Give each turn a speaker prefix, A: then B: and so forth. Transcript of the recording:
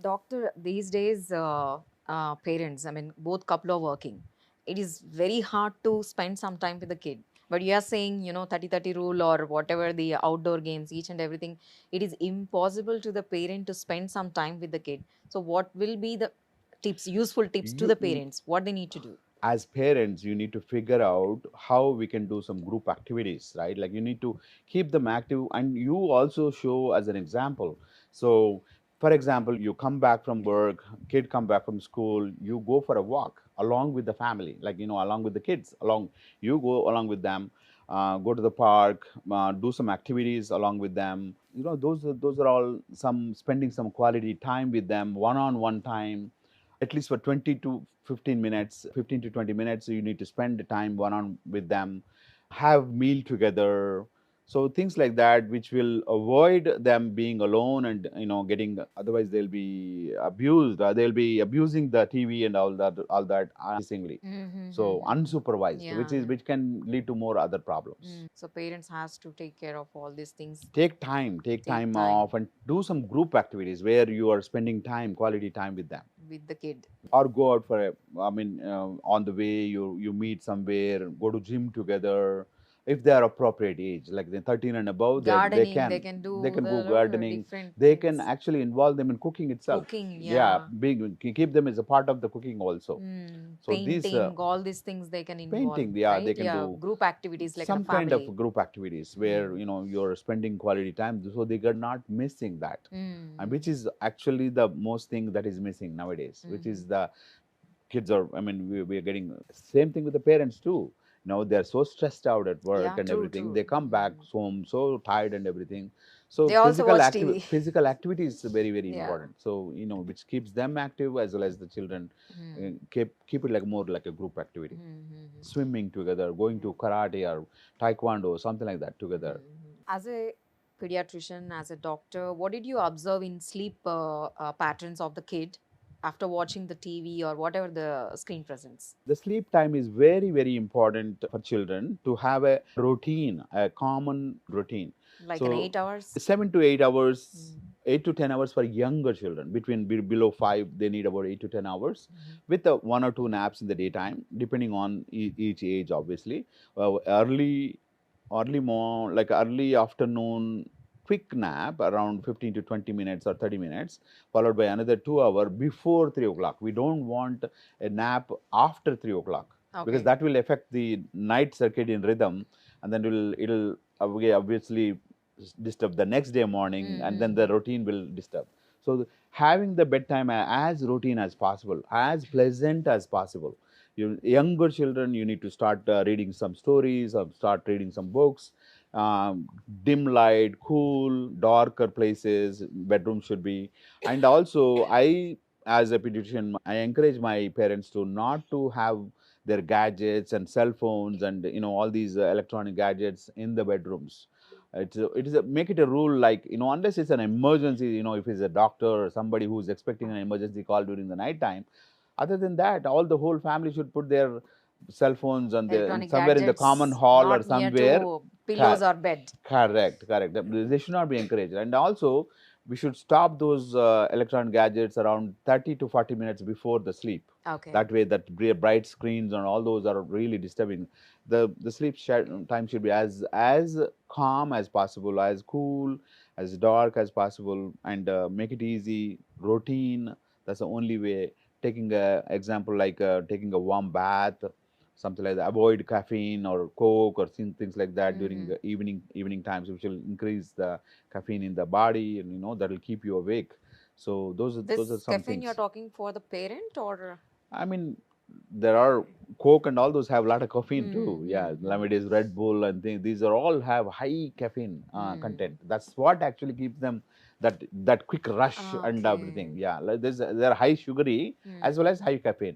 A: Doctor, these days, parents, I mean, both couple are working. It is very hard to spend some time with the kid. But you are saying, 30-30 rule or whatever the outdoor games, each and everything, it is impossible to the parent to spend some time with the kid. So, what will be the tips, useful tips to
B: You,
A: the parents, what they need to do?
B: as parents, you need to figure out how we can do some group activities, right? Like you need to keep them active, and you also show as an example. So for example, you come back from work, kid come back from school, you go for a walk along with the family, like along with the kids, along you go along with them, go to the park, do some activities along with them. Those are all some spending some quality time with them, one-on-one time, at least for 20 to 15 minutes, 15 to 20 minutes. You need to spend the time one on with them, have meal together. So things like that, which will avoid them being alone and getting, otherwise they'll be abused. They'll be abusing the TV and all that unnecessarily. So unsupervised, which
A: Yeah.
B: is which can lead to more other problems.
A: So parents has to take care of all these things.
B: Take time off and do some group activities where you are spending time, quality time with them,
A: With the kid.
B: or go out for a, on the way you meet somewhere, go to gym together. If they are appropriate age, like they're 13 and above, they
A: Gardening,
B: can
A: they can
B: they
A: do
B: can go
A: the
B: gardening.
A: different
B: They can
A: things.
B: actually involve them in cooking itself.
A: Cooking,
B: Yeah,
A: yeah.
B: keep them as a part of the cooking also. So these
A: Painting, all these things they can involve,
B: painting, yeah, they
A: right?
B: can
A: Yeah,
B: do
A: group activities like in a
B: some kind of
A: family.
B: group activities where you're spending quality time, so they are not missing that. And which is actually the most thing that is missing nowadays, which is the kids are, we're getting same thing with the parents too. They're so stressed out at work
A: Yeah,
B: and
A: true,
B: everything. They
A: true.
B: come back home so tired and everything. So
A: They also watch TV.
B: physical activity is very, very
A: Yeah.
B: important. So which keeps them active as well as the children. Keep it like more like a group activity, swimming together, going to karate or taekwondo, something like that together.
A: As a pediatrician, as a doctor, what did you observe in sleep patterns of the kid after watching the TV or whatever the screen presents?
B: The sleep time is very, very important for children to have a routine, a common routine.
A: Like an
B: So
A: 8 hours?
B: 7 to 8 hours, 8 to 10 hours for younger children. Below 5, they need about 8 to 10 hours, with one or two naps in the daytime, depending on each age, obviously. Early more like early afternoon quick nap around 15 to 20 minutes or 30 minutes, followed by another 2 hour before 3 o'clock. We don't want a nap after 3 o'clock, because
A: Okay.
B: that will affect the night circadian rhythm, and then it'll obviously disturb the next day morning, and then the routine will disturb. So having the bedtime as routine as possible, as pleasant as possible. Younger children, you need to start reading some stories or start reading some books. um, Dim light, cool, darker places bedroom should be. And also, as a pediatrician, I encourage my parents to not to have their gadgets and cell phones and all these electronic gadgets in the bedrooms. Make it a rule, like unless it's an emergency, if it's a doctor or somebody who's expecting an emergency call during the night time. Other than that, all the whole family should put their cell phones on
A: Electronic
B: somewhere in the common
A: gadgets
B: hall or
A: not near
B: somewhere.
A: to pillows or bed.
B: Correct. They should not be encouraged. And also, we should stop those electronic gadgets around 30 to 40 minutes before the sleep.
A: Okay.
B: That way, that bright screens and all those are really disturbing. The time should be as calm as possible, as cool, as dark as possible, and make it easy, routine. That's the only way. Taking a example like taking a warm bath, something like that. Avoid caffeine or coke or things like that during the evening times, which will increase the caffeine in the body, and that will keep you awake. So those are
A: This
B: some
A: caffeine you're
B: things.
A: talking for the parent or?
B: I mean, there are coke and all those have a lot of caffeine too. Yeah, nowadays Red Bull and things, these are all have high caffeine content. That's what actually keeps them that quick rush and
A: Okay.
B: everything. Yeah, like they're high sugary as well as high caffeine.